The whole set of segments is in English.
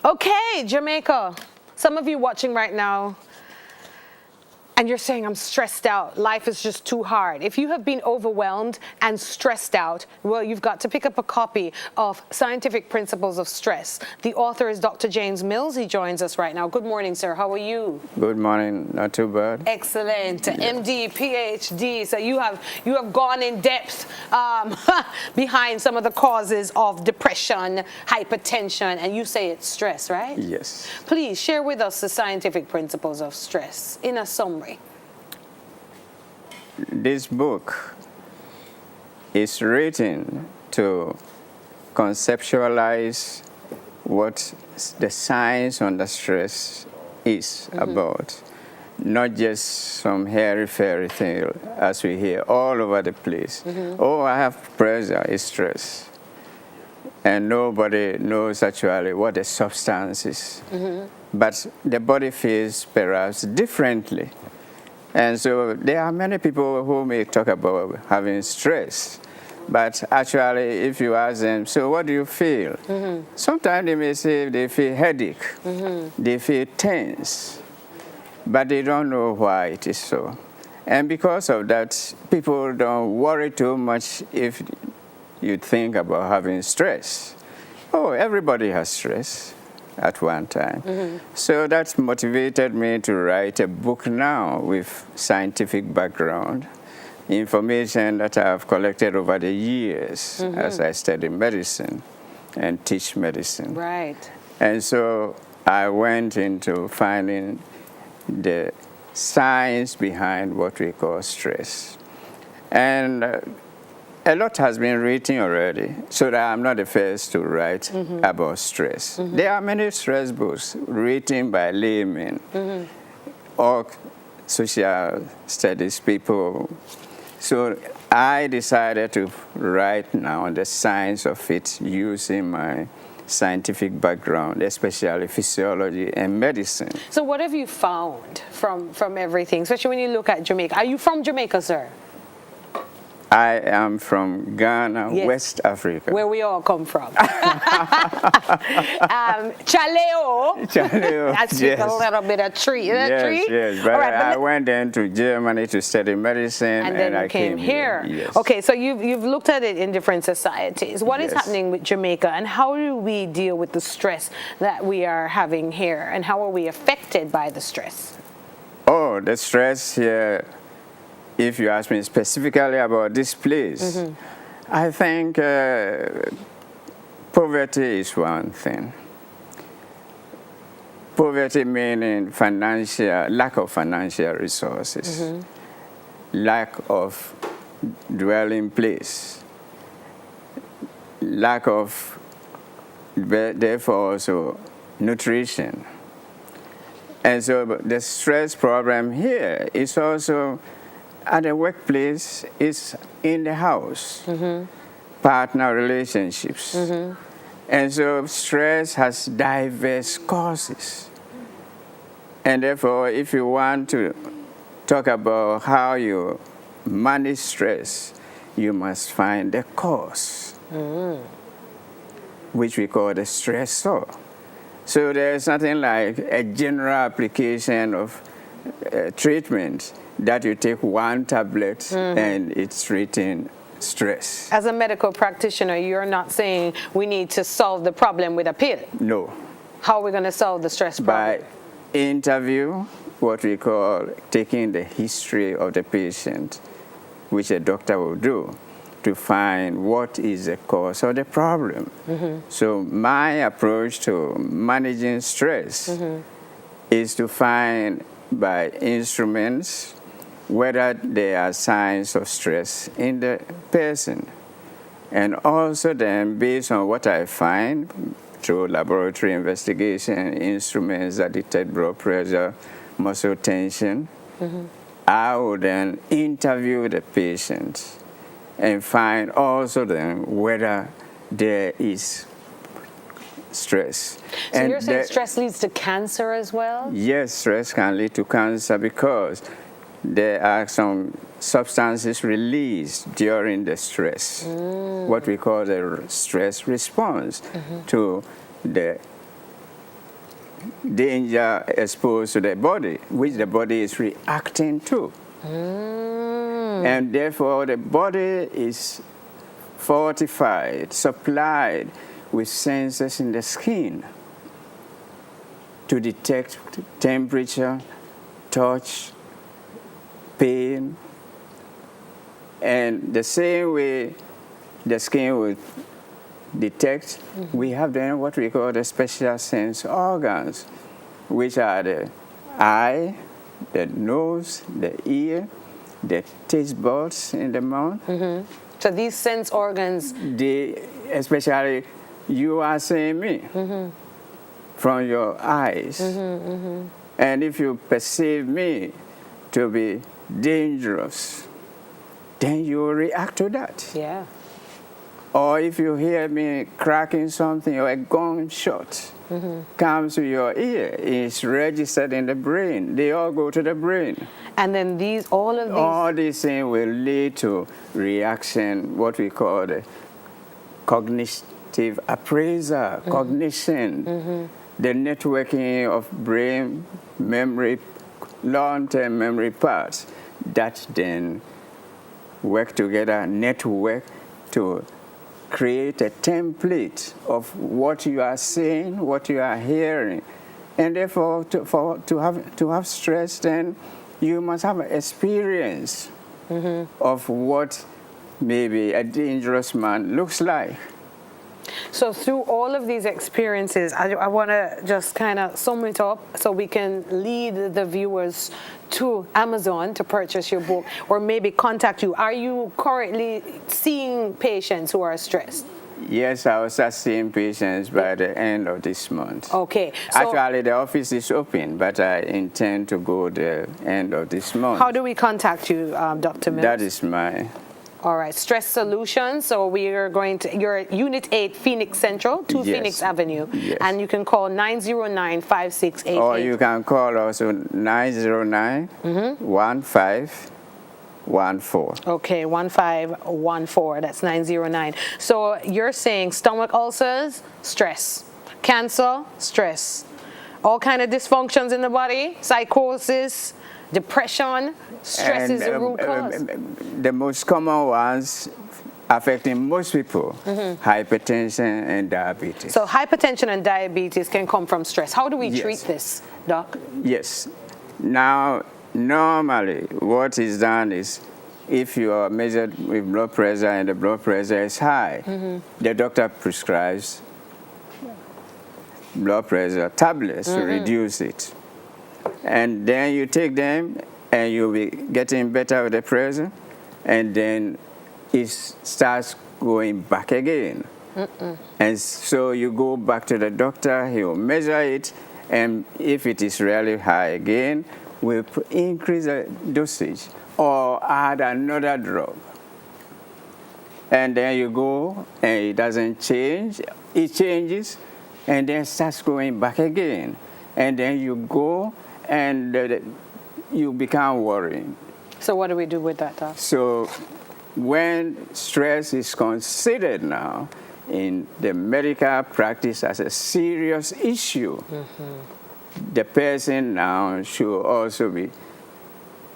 Okay, Jamaica. Some of you watching right now, and you're saying, I'm stressed out. Life is just too hard. If you have been overwhelmed and stressed out, well, you've got to pick up a copy of Scientific Principles of Stress. The author is Dr. James Mills. He joins us right now. Good morning, sir. How are you? Good morning. Not too bad. Excellent. Yeah. MD, PhD. So you have gone in depth behind some of the causes of depression, hypertension, and you say it's stress, right? Yes. Please share with us the scientific principles of stress in a summary. This book is written to conceptualize what the science under stress is about. Not just some hairy fairy tale as we hear all over the place. Oh, I have pressure, it's stress. And nobody knows actually what the substance is. But the body feels perhaps differently. And so there are many people who may talk about having stress. But actually, if you ask them, so what do you feel? Sometimes they may say they feel headache, they feel tense, but they don't know why it is so. And because of that, people don't worry too much if you think about having stress. Oh, everybody has stress at one time. So that's motivated me to write a book now with scientific background, information that I've collected over the years as I study medicine and teach medicine. Right. And so I went into finding the science behind what we call stress. And a lot has been written already, so that I'm not the first to write about stress. There are many stress books written by laymen or social studies people. So I decided to write now on the science of it using my scientific background, especially physiology and medicine. So what have you found from everything, especially when you look at Jamaica? Are you from Jamaica, sir? I am from Ghana, yes. West Africa. Where we all come from. Chaleo. Chaleo, I speak yes. a little bit of tree. Yes, but, right, I went then to Germany to study medicine, and then I came here. Yes. Okay, so you've looked at it in different societies. What is happening with Jamaica, and how do we deal with the stress that we are having here, and how are we affected by the stress? Oh, the stress here, if you ask me specifically about this place, I think poverty is one thing. Poverty meaning lack of financial resources, lack of dwelling place, lack of, therefore also, nutrition. And so the stress problem here is also at the workplace, is in the house, partner relationships. And so stress has diverse causes. And therefore, if you want to talk about how you manage stress, you must find the cause, which we call the stressor. So there's nothing like a general application of treatment that you take one tablet and it's treating stress. As a medical practitioner, you're not saying we need to solve the problem with a pill. No. How are we going to solve the stress problem? By interview, what we call taking the history of the patient, which a doctor will do to find what is the cause of the problem. So my approach to managing stress is to find by instruments whether there are signs of stress in the person. And also then, based on what I find through laboratory investigation, instruments that detect blood pressure, muscle tension, I would then interview the patient and find also then whether there is stress. So and you're saying stress leads to cancer as well? Yes, stress can lead to cancer because there are some substances released during the stress, what we call the stress response to the danger exposed to the body, which the body is reacting to. And therefore, the body is fortified, supplied with sensors in the skin to detect temperature, touch, pain, and the same way the skin will detect, we have then what we call the special sense organs, which are the eye, the nose, the ear, the taste buds in the mouth. So these sense organs, Especially you are seeing me from your eyes. And if you perceive me to be dangerous, then you will react to that. yeah. Or if you hear me cracking something or a gunshot comes to your ear, it's registered in the brain. They all go to the brain. And then All these things will lead to reaction, what we call the cognitive appraisal, cognition, the networking of brain memory, long-term memory parts that then work together, network to create a template of what you are saying, what you are hearing. And therefore, to have stress, then you must have an experience of what maybe a dangerous man looks like. So through all of these experiences, I want to just kind of sum it up so we can lead the viewers to Amazon to purchase your book or maybe contact you. Are you currently seeing patients who are stressed? Yes, I will start seeing patients by the end of this month. Okay. So Actually, the office is open, but I intend to go the end of this month. how do we contact you, Dr. Mills? That is my... All right, Stress Solutions. So we are going to, you're at Unit 8, Phoenix Central, 2 Yes. Phoenix Avenue. Yes. And you can call 909-5688. Or you can call also 909-1514. Okay, 1514, that's 909. So you're saying stomach ulcers, stress. Cancer, stress. All kind of dysfunctions in the body, psychosis, depression, stress is the root cause. The most common ones affecting most people, hypertension and diabetes. So hypertension and diabetes can come from stress. How do we Yes. treat this, Doc? Yes. Now, normally, what is done is if you are measured with blood pressure and the blood pressure is high, the doctor prescribes blood pressure tablets to reduce it. And then you take them and you'll be getting better with the pressure, and then it starts going back again. And so you go back to the doctor, he will measure it, and if it is really high again, we'll increase the dosage or add another drug. And then you go and it doesn't change, it changes, and then starts going back again. And then you go and you become worried. So what do we do with that, Doc? So when stress is considered now in the medical practice as a serious issue, the person now should also be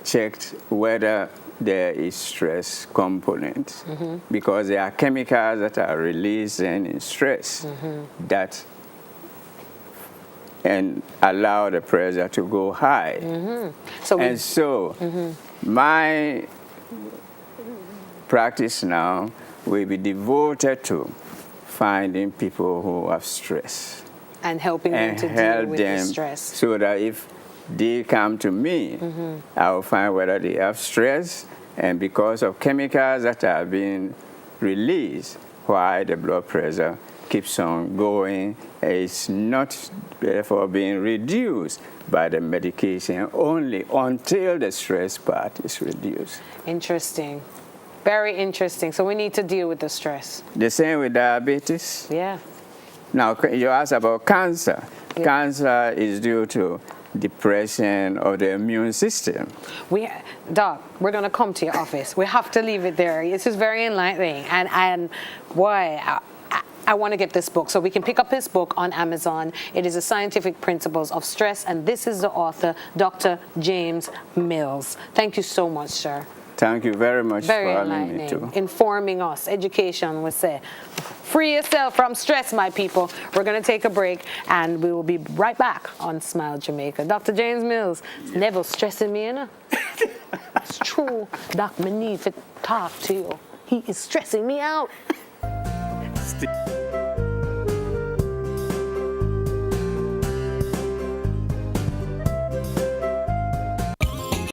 checked whether there is stress component, because there are chemicals that are released in stress that and allow the pressure to go high. So my practice now will be devoted to finding people who have stress And helping them and to deal help with the them stress. so that if they come to me, I will find whether they have stress, and because of chemicals that are being released, why the blood pressure keeps on going, it's not therefore being reduced by the medication only until the stress part is reduced. Interesting. Very interesting. So we need to deal with the stress. The same with diabetes. Yeah. Now, you asked about cancer. Yeah. Cancer is due to depression of the immune system. Doc, we're going to come to your office. We have to leave it there. This is very enlightening. And boy, I want to get this book. So we can pick up his book on Amazon. It is The Scientific Principles of Stress, and this is the author, Dr. James Mills. Thank you so much, sir. Thank you very much Very for having me enlightening, too. informing us, education, we say. Free yourself from stress, my people. We're going to take a break, and we will be right back on Smile Jamaica. Dr. James Mills is never stressing me, you know? It's true. Doc, me need to talk to you. He is stressing me out.